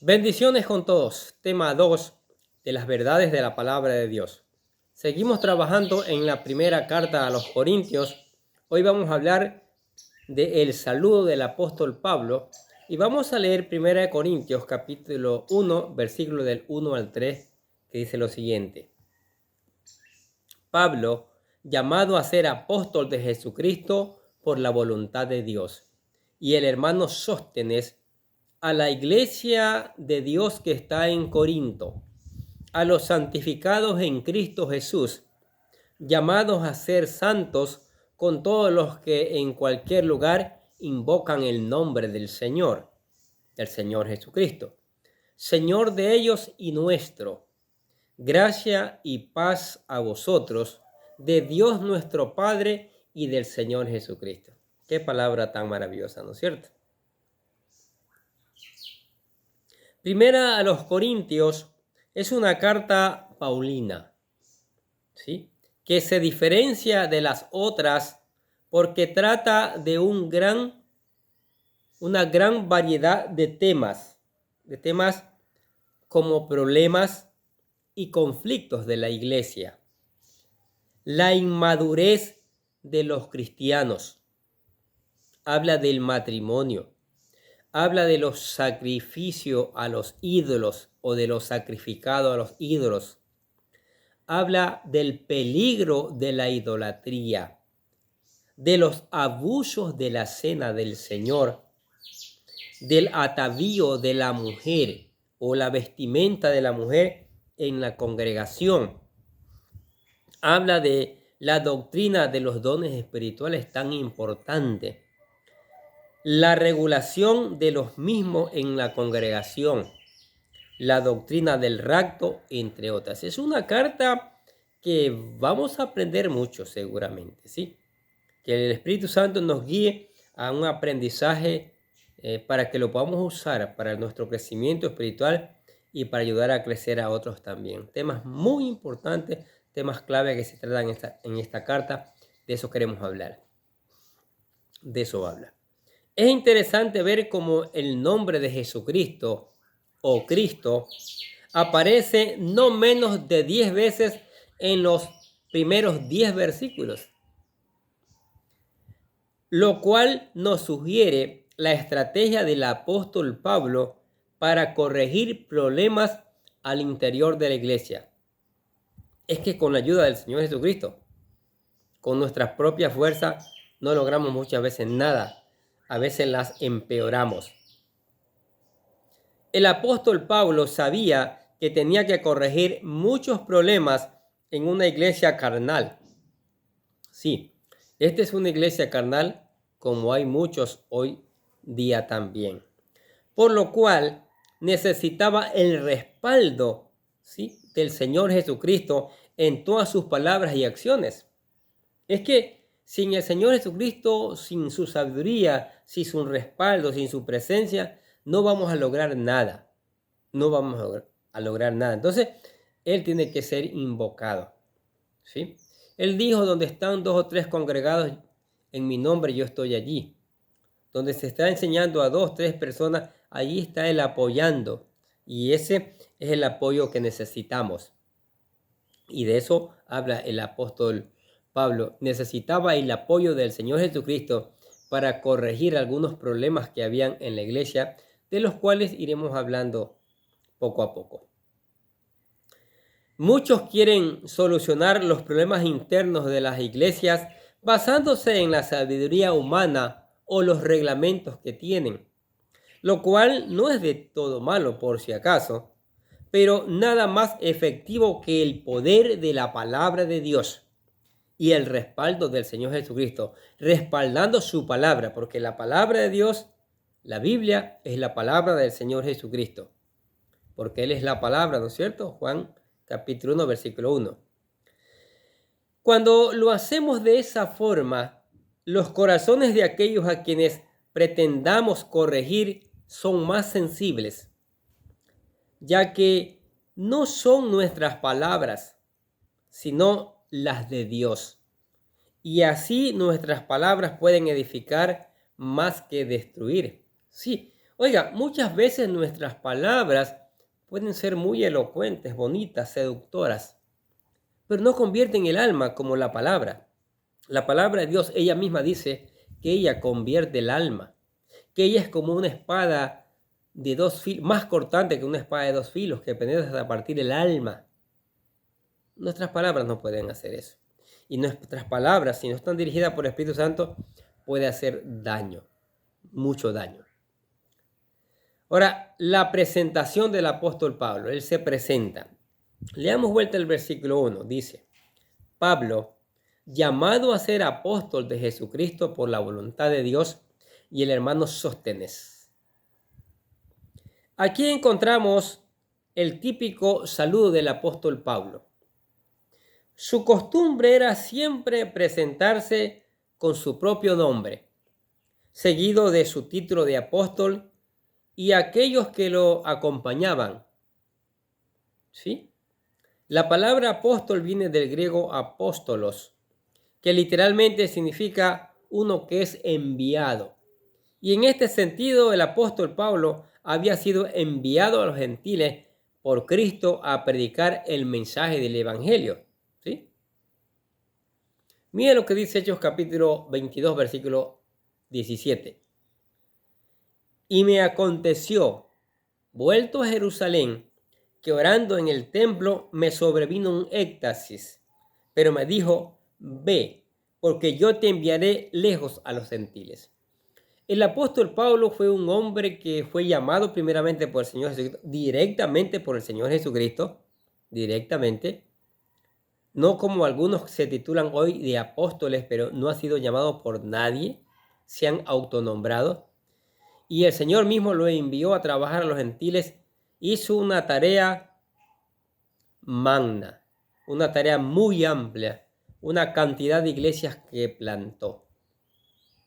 Bendiciones con todos. Tema 2 de las verdades de la palabra de Dios. Seguimos trabajando en la primera carta a los Corintios. Hoy vamos a hablar del saludo del apóstol Pablo y vamos a leer 1 Corintios capítulo 1, versículo del 1 al 3, que dice lo siguiente. Pablo, llamado a ser apóstol de Jesucristo por la voluntad de Dios, y el hermano Sóstenes, a la iglesia de Dios que está en Corinto, a los santificados en Cristo Jesús, llamados a ser santos con todos los que en cualquier lugar invocan el nombre del Señor Jesucristo, Señor de ellos y nuestro. Gracia y paz a vosotros, de Dios nuestro Padre y del Señor Jesucristo. Qué palabra tan maravillosa, ¿no es cierto? Primera a los Corintios es una carta paulina, ¿sí? Que se diferencia de las otras porque trata de una gran variedad de temas como problemas y conflictos de la iglesia, la inmadurez de los cristianos, habla del matrimonio, habla de los sacrificios a los ídolos o de los sacrificados a los ídolos. Habla del peligro de la idolatría, de los abusos de la cena del Señor, del atavío de la mujer o la vestimenta de la mujer en la congregación. Habla de la doctrina de los dones espirituales tan importante, la regulación de los mismos en la congregación, la doctrina del rapto, entre otras. Es una carta que vamos a aprender mucho seguramente, ¿sí? Que el Espíritu Santo nos guíe a un aprendizaje para que lo podamos usar para nuestro crecimiento espiritual y para ayudar a crecer a otros también. Temas muy importantes, temas clave que se tratan en esta carta. De eso queremos hablar. De eso habla. Es interesante ver cómo el nombre de Jesucristo o Cristo aparece no menos de 10 veces en los primeros 10 versículos, lo cual nos sugiere la estrategia del apóstol Pablo para corregir problemas al interior de la iglesia. Es que con la ayuda del Señor Jesucristo, con nuestras propias fuerzas, no logramos muchas veces nada. A veces las empeoramos. El apóstol Pablo sabía que tenía que corregir muchos problemas en una iglesia carnal. Sí, esta es una iglesia carnal como hay muchos hoy día también. Por lo cual necesitaba el respaldo, ¿sí?, del Señor Jesucristo en todas sus palabras y acciones. Es que sin el Señor Jesucristo, sin su sabiduría, sin su respaldo, sin su presencia, no vamos a lograr nada. No vamos a lograr nada. Entonces, Él tiene que ser invocado, ¿sí? Él dijo, donde están 2 o 3 congregados en mi nombre, yo estoy allí. Donde se está enseñando a 2 o 3 personas, allí está Él apoyando. Y ese es el apoyo que necesitamos. Y de eso habla el apóstol Pablo. Necesitaba el apoyo del Señor Jesucristo para corregir algunos problemas que habían en la iglesia, de los cuales iremos hablando poco a poco. Muchos quieren solucionar los problemas internos de las iglesias basándose en la sabiduría humana o los reglamentos que tienen, lo cual no es de todo malo por si acaso, pero nada más efectivo que el poder de la palabra de Dios y el respaldo del Señor Jesucristo, respaldando su palabra, porque la palabra de Dios, la Biblia, es la palabra del Señor Jesucristo, porque Él es la palabra, ¿no es cierto? Juan capítulo 1, versículo 1. Cuando lo hacemos de esa forma, los corazones de aquellos a quienes pretendamos corregir son más sensibles, ya que no son nuestras palabras, sino las de Dios. Y así nuestras palabras pueden edificar más que destruir. Sí, Oiga, muchas veces nuestras palabras pueden ser muy elocuentes, bonitas, seductoras, pero no convierten el alma como la palabra. La palabra de Dios, ella misma dice que ella convierte el alma, que ella es como una espada de dos filos, más cortante que una espada de dos filos, que penetra hasta partir el alma. Nuestras palabras no pueden hacer eso. Y nuestras palabras, si no están dirigidas por el Espíritu Santo, puede hacer daño, mucho daño. Ahora, la presentación del apóstol Pablo, él se presenta. Le damos vuelta al versículo 1, dice, Pablo, llamado a ser apóstol de Jesucristo por la voluntad de Dios, y el hermano Sóstenes. Aquí encontramos el típico saludo del apóstol Pablo. Su costumbre era siempre presentarse con su propio nombre, seguido de su título de apóstol y aquellos que lo acompañaban. ¿Sí? La palabra apóstol viene del griego apóstolos, que literalmente significa uno que es enviado. Y en este sentido, el apóstol Pablo había sido enviado a los gentiles por Cristo a predicar el mensaje del evangelio. ¿Sí? Mira lo que dice Hechos capítulo 22, versículo 17. Y me aconteció, vuelto a Jerusalén, que orando en el templo me sobrevino un éxtasis, pero me dijo, ve, porque yo te enviaré lejos a los gentiles. El apóstol Pablo fue un hombre que fue llamado primeramente por el Señor Jesucristo, directamente por el Señor Jesucristo, directamente, no como algunos se titulan hoy de apóstoles, pero no ha sido llamado por nadie, se han autonombrado. Y el Señor mismo lo envió a trabajar a los gentiles, hizo una tarea magna, una tarea muy amplia, una cantidad de iglesias que plantó,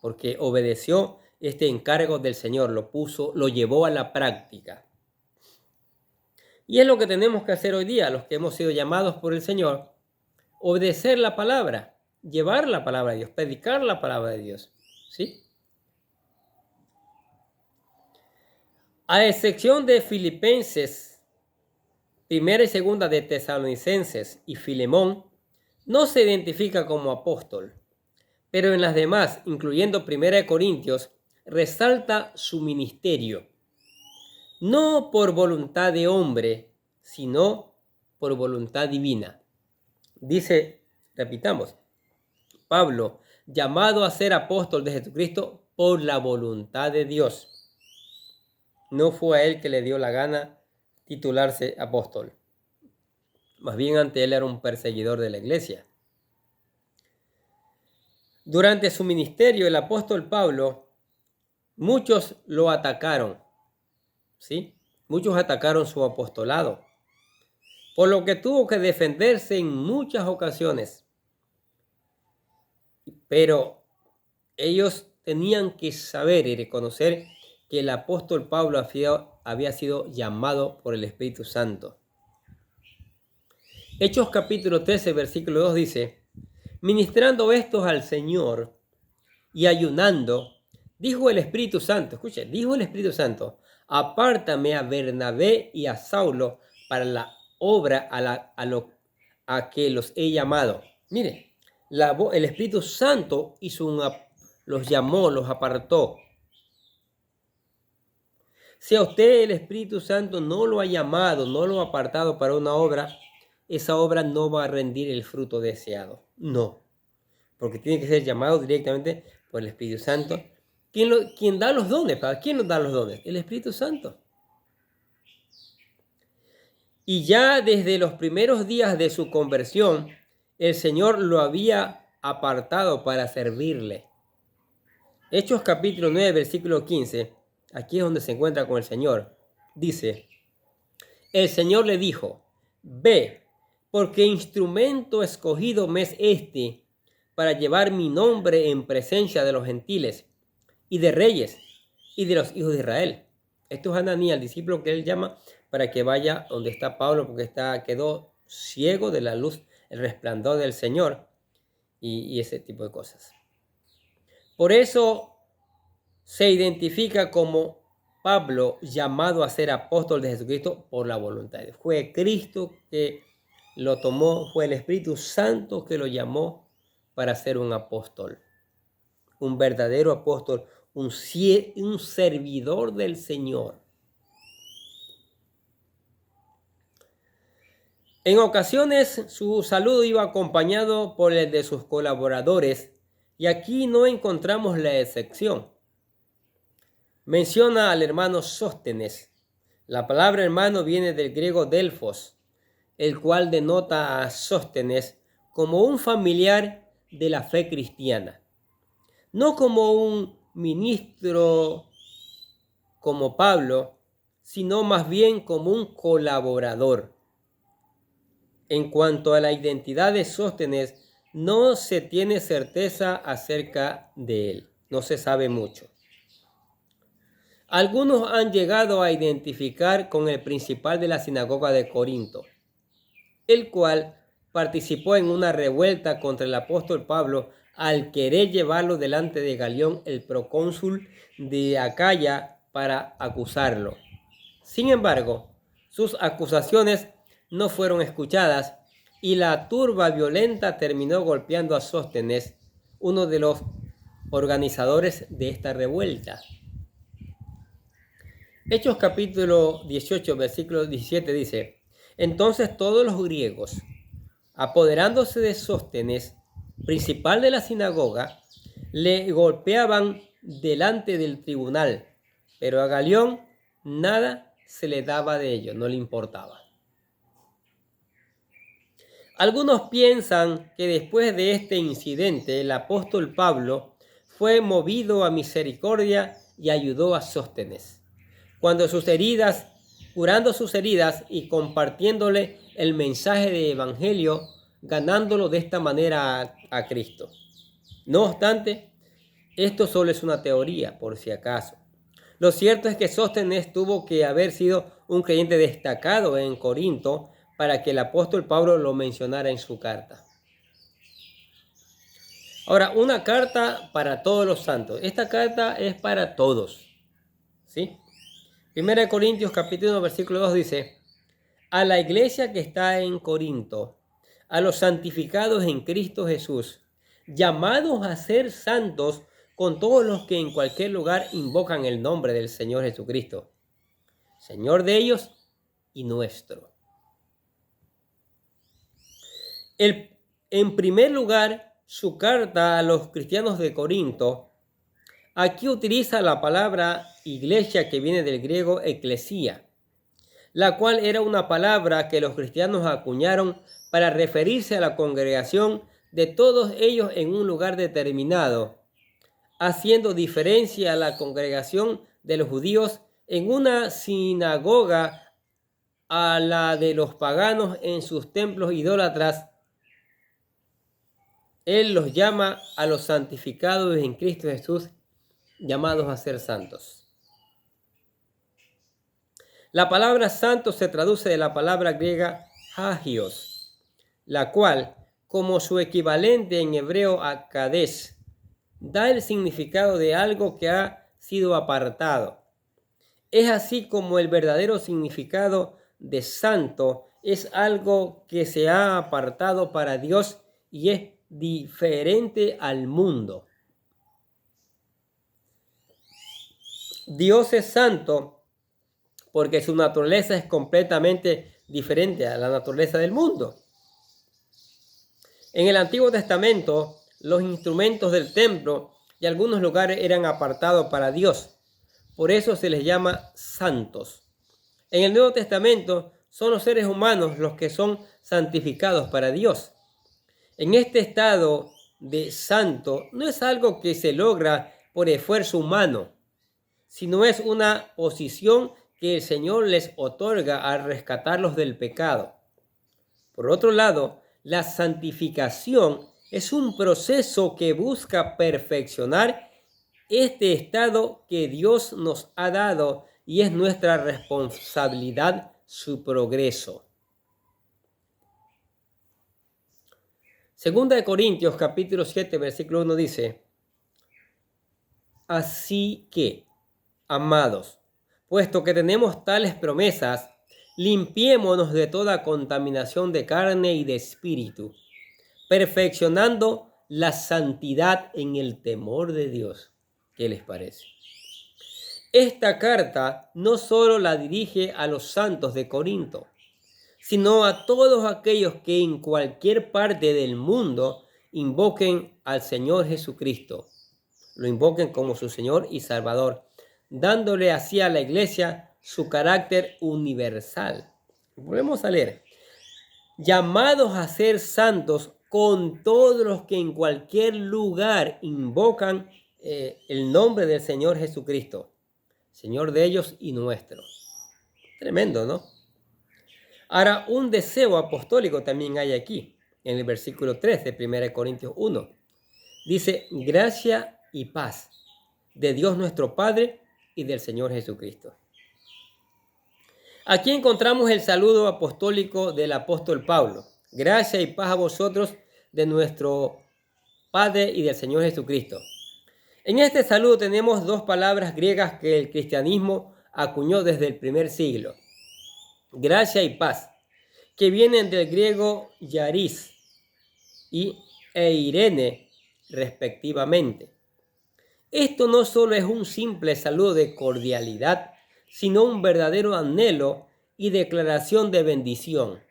porque obedeció este encargo del Señor, lo llevó a la práctica. Y es lo que tenemos que hacer hoy día, los que hemos sido llamados por el Señor, obedecer la palabra, llevar la palabra de Dios, predicar la palabra de Dios, ¿sí? A excepción de Filipenses, primera y segunda de Tesalonicenses y Filemón, no se identifica como apóstol, pero en las demás, incluyendo primera de Corintios, resalta su ministerio, no por voluntad de hombre, sino por voluntad divina. Dice, repitamos, Pablo, llamado a ser apóstol de Jesucristo por la voluntad de Dios. No fue a él que le dio la gana titularse apóstol. Más bien ante él era un perseguidor de la iglesia. Durante su ministerio, el apóstol Pablo, muchos lo atacaron, ¿sí? Muchos atacaron su apostolado, por lo que tuvo que defenderse en muchas ocasiones. Pero ellos tenían que saber y reconocer que el apóstol Pablo había sido llamado por el Espíritu Santo. Hechos capítulo 13, versículo 2 dice, ministrando estos al Señor y ayunando, dijo el Espíritu Santo, escuche, dijo el Espíritu Santo, apártame a Bernabé y a Saulo para la obra a que los he llamado. Mire, el Espíritu Santo los llamó, los apartó. Si a usted el Espíritu Santo no lo ha llamado, no lo ha apartado para una obra, esa obra no va a rendir el fruto deseado. No, porque tiene que ser llamado directamente por el Espíritu Santo. ¿Quién da los dones? ¿Para quién nos da los dones? El Espíritu Santo. Y ya desde los primeros días de su conversión, el Señor lo había apartado para servirle. Hechos capítulo 9, versículo 15, aquí es donde se encuentra con el Señor. Dice, el Señor le dijo, ve, porque instrumento escogido me es este para llevar mi nombre en presencia de los gentiles y de reyes y de los hijos de Israel. Esto es Ananías, el discípulo que él llama para que vaya donde está Pablo, porque quedó ciego de la luz, el resplandor del Señor y ese tipo de cosas. Por eso se identifica como Pablo llamado a ser apóstol de Jesucristo por la voluntad de Dios. Fue Cristo que lo tomó, fue el Espíritu Santo que lo llamó para ser un apóstol, un verdadero apóstol, un servidor del Señor. En ocasiones su saludo iba acompañado por el de sus colaboradores, y aquí no encontramos la excepción. Menciona al hermano Sóstenes. La palabra hermano viene del griego Delfos, el cual denota a Sóstenes como un familiar de la fe cristiana, no como un ministro como Pablo, sino más bien como un colaborador. En cuanto a la identidad de Sóstenes, no se tiene certeza acerca de él, no se sabe mucho. Algunos han llegado a identificar con el principal de la sinagoga de Corinto, el cual participó en una revuelta contra el apóstol Pablo al querer llevarlo delante de Galión, el procónsul de Acaya, para acusarlo. Sin embargo, sus acusaciones no fueron escuchadas y la turba violenta terminó golpeando a Sóstenes, uno de los organizadores de esta revuelta. Hechos capítulo 18, versículo 17 dice: Entonces todos los griegos, apoderándose de Sóstenes, principal de la sinagoga, le golpeaban delante del tribunal, pero a Galión nada se le daba de ello, no le importaba. Algunos piensan que después de este incidente el apóstol Pablo fue movido a misericordia y ayudó a Sóstenes curando sus heridas y compartiéndole el mensaje de evangelio, ganándolo de esta manera a Cristo. No obstante, esto solo es una teoría, por si acaso. Lo cierto es que Sóstenes tuvo que haber sido un creyente destacado en Corinto para que el apóstol Pablo lo mencionara en su carta. Ahora, una carta para todos los santos. Esta carta es para todos, ¿sí? 1 Corintios capítulo 1, versículo 2 dice: A la iglesia que está en Corinto, a los santificados en Cristo Jesús, llamados a ser santos con todos los que en cualquier lugar invocan el nombre del Señor Jesucristo, Señor de ellos y nuestro. En primer lugar, su carta a los cristianos de Corinto, aquí utiliza la palabra iglesia que viene del griego eclesía, la cual era una palabra que los cristianos acuñaron para referirse a la congregación de todos ellos en un lugar determinado, haciendo diferencia a la congregación de los judíos en una sinagoga a la de los paganos en sus templos idólatras. Él los llama a los santificados en Cristo Jesús, llamados a ser santos. La palabra santo se traduce de la palabra griega hagios, la cual, como su equivalente en hebreo a kadesh, da el significado de algo que ha sido apartado. Es así como el verdadero significado de santo es algo que se ha apartado para Dios y es diferente al mundo. Dios es santo porque su naturaleza es completamente diferente a la naturaleza del mundo. En el Antiguo Testamento, los instrumentos del templo y algunos lugares eran apartados para Dios. Por eso se les llama santos. En el Nuevo Testamento son los seres humanos los que son santificados para Dios. En este estado de santo no es algo que se logra por esfuerzo humano, sino es una posición que el Señor les otorga al rescatarlos del pecado. Por otro lado, la santificación es un proceso que busca perfeccionar este estado que Dios nos ha dado y es nuestra responsabilidad su progreso. Segunda de Corintios capítulo 7 versículo 1 dice: Así que, amados, Puesto que tenemos tales promesas, limpiémonos de toda contaminación de carne y de espíritu, perfeccionando la santidad en el temor de Dios. ¿Qué les parece? Esta carta no solo la dirige a los santos de Corinto, sino a todos aquellos que en cualquier parte del mundo invoquen al Señor Jesucristo, lo invoquen como su Señor y Salvador, dándole así a la iglesia su carácter universal. Volvemos a leer. Llamados a ser santos con todos los que en cualquier lugar invocan el nombre del Señor Jesucristo, Señor de ellos y nuestro. Tremendo, ¿no? Ahora, un deseo apostólico también hay aquí, en el versículo 3 de 1 Corintios 1. Dice, gracia y paz de Dios nuestro Padre y del Señor Jesucristo. Aquí encontramos el saludo apostólico del apóstol Pablo. Gracia y paz a vosotros de nuestro Padre y del Señor Jesucristo. En este saludo tenemos dos palabras griegas que el cristianismo acuñó desde el primer siglo. Gracia y paz, que vienen del griego yaris y eirene, respectivamente. Esto no solo es un simple saludo de cordialidad, sino un verdadero anhelo y declaración de bendición.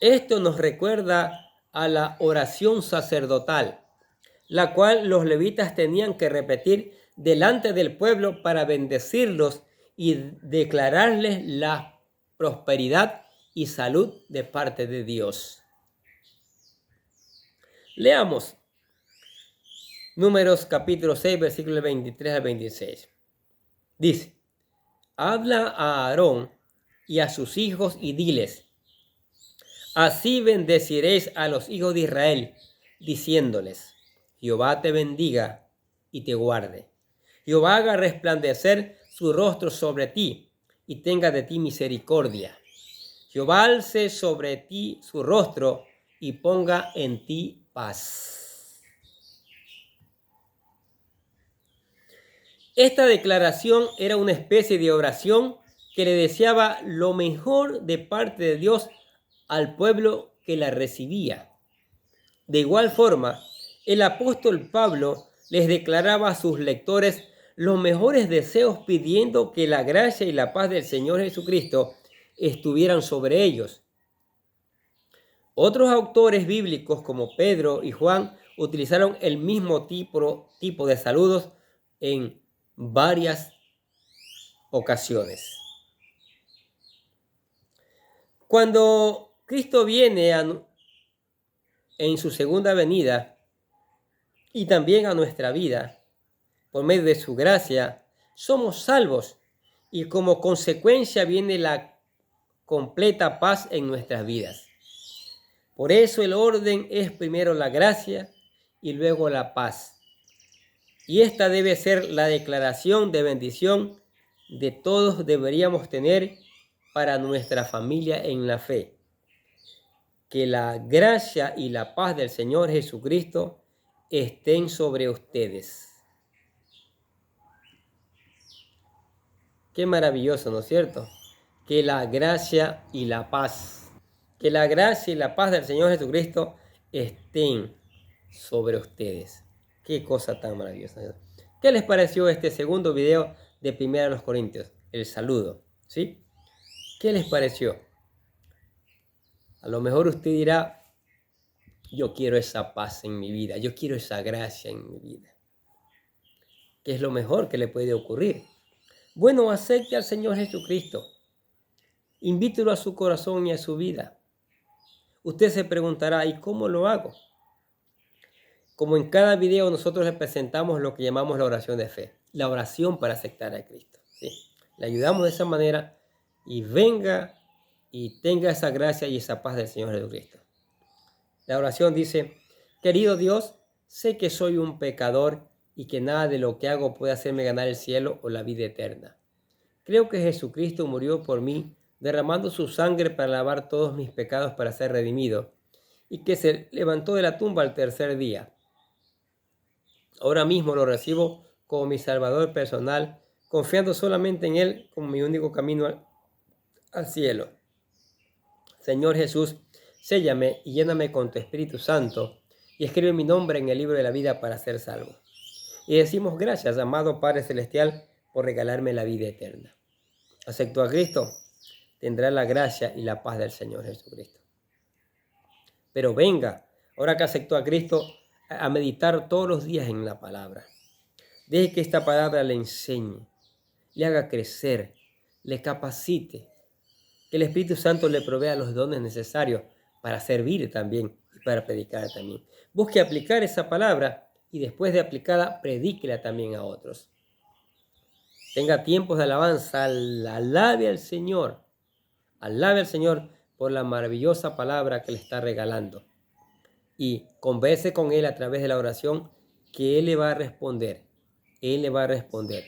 Esto nos recuerda a la oración sacerdotal, la cual los levitas tenían que repetir delante del pueblo para bendecirlos y declararles la prosperidad y salud de parte de Dios. Leamos Números capítulo 6, versículos 23 al 26. Dice, habla a Aarón y a sus hijos y diles, así bendeciréis a los hijos de Israel, diciéndoles, Jehová te bendiga y te guarde. Jehová haga resplandecer su rostro sobre ti y tenga de ti misericordia. Jehová alce sobre ti su rostro y ponga en ti paz. Esta declaración era una especie de oración que le deseaba lo mejor de parte de Dios al pueblo que la recibía. De igual forma, el apóstol Pablo les declaraba a sus lectores los mejores deseos pidiendo que la gracia y la paz del Señor Jesucristo estuvieran sobre ellos. Otros autores bíblicos como Pedro y Juan utilizaron el mismo tipo de saludos en varias ocasiones. Cuando Cristo viene en su segunda venida y también a nuestra vida, por medio de su gracia, somos salvos y como consecuencia viene la completa paz en nuestras vidas. Por eso el orden es primero la gracia y luego la paz. Y esta debe ser la declaración de bendición de todos deberíamos tener para nuestra familia en la fe. Que la gracia y la paz del Señor Jesucristo estén sobre ustedes. Qué maravilloso, ¿no es cierto? Que la gracia y la paz, que la gracia y la paz del Señor Jesucristo estén sobre ustedes. Qué cosa tan maravillosa. ¿Qué les pareció este segundo video de 1 Corintios? El saludo, ¿sí? ¿Qué les pareció? A lo mejor usted dirá, yo quiero esa paz en mi vida, yo quiero esa gracia en mi vida. ¿Qué es lo mejor que le puede ocurrir? Bueno, acepte al Señor Jesucristo. Invítelo a su corazón y a su vida. Usted se preguntará, ¿y cómo lo hago? Como en cada video nosotros le presentamos lo que llamamos la oración de fe, la oración para aceptar a Cristo, ¿sí? Le ayudamos de esa manera y venga y tenga esa gracia y esa paz del Señor Jesucristo. La oración dice, querido Dios, sé que soy un pecador y que nada de lo que hago puede hacerme ganar el cielo o la vida eterna. Creo que Jesucristo murió por mí, derramando su sangre para lavar todos mis pecados para ser redimido, y que se levantó de la tumba al tercer día. Ahora mismo lo recibo como mi Salvador personal confiando solamente en Él como mi único camino al cielo. Señor Jesús, séllame y lléname con tu Espíritu Santo y escribe mi nombre en el libro de la vida para ser salvo. Y decimos gracias, amado Padre Celestial, por regalarme la vida eterna. Acepto a Cristo, tendrá la gracia y la paz del Señor Jesucristo. Pero venga, ahora que aceptó a Cristo, a meditar todos los días en la palabra. Deje que esta palabra le enseñe, le haga crecer, le capacite. Que el Espíritu Santo le provea los dones necesarios para servir también y para predicar también. Busque aplicar esa palabra y después de aplicarla, predíquela también a otros. Tenga tiempos de alabanza, alabe al Señor. Alabe al Señor por la maravillosa palabra que le está regalando. Y converse con Él a través de la oración que Él le va a responder. Él le va a responder.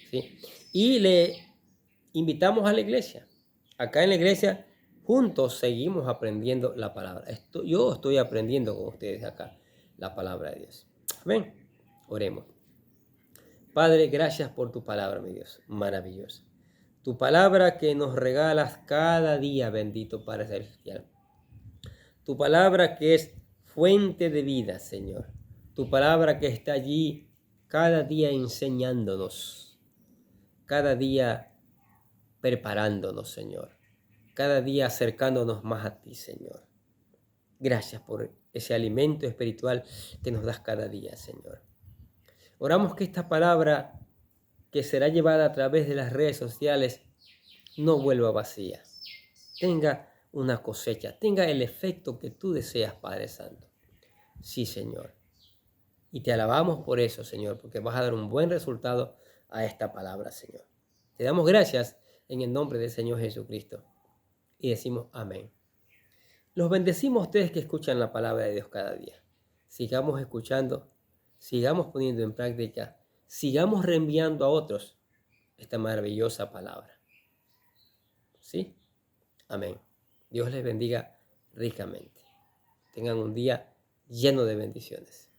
¿Sí? Y le invitamos a la iglesia. Acá en la iglesia juntos seguimos aprendiendo la palabra. Yo estoy aprendiendo con ustedes acá la palabra de Dios. Amén. Oremos. Padre, gracias por tu palabra, mi Dios, maravillosa. Tu palabra que nos regalas cada día, bendito Padre Celestial. Tu palabra que es fuente de vida, Señor. Tu palabra que está allí cada día enseñándonos, cada día preparándonos, Señor. Cada día acercándonos más a ti, Señor. Gracias por ese alimento espiritual que nos das cada día, Señor. Oramos que esta palabra que será llevada a través de las redes sociales no vuelva vacía. Tenga una cosecha, tenga el efecto que tú deseas, Padre Santo. Sí, Señor. Y te alabamos por eso, Señor, porque vas a dar un buen resultado a esta palabra, Señor. Te damos gracias en el nombre del Señor Jesucristo. Y decimos amén. Los bendecimos a ustedes que escuchan la palabra de Dios cada día. Sigamos escuchando, sigamos poniendo en práctica, sigamos reenviando a otros esta maravillosa palabra. ¿Sí? Amén. Dios les bendiga ricamente. Tengan un día lleno de bendiciones.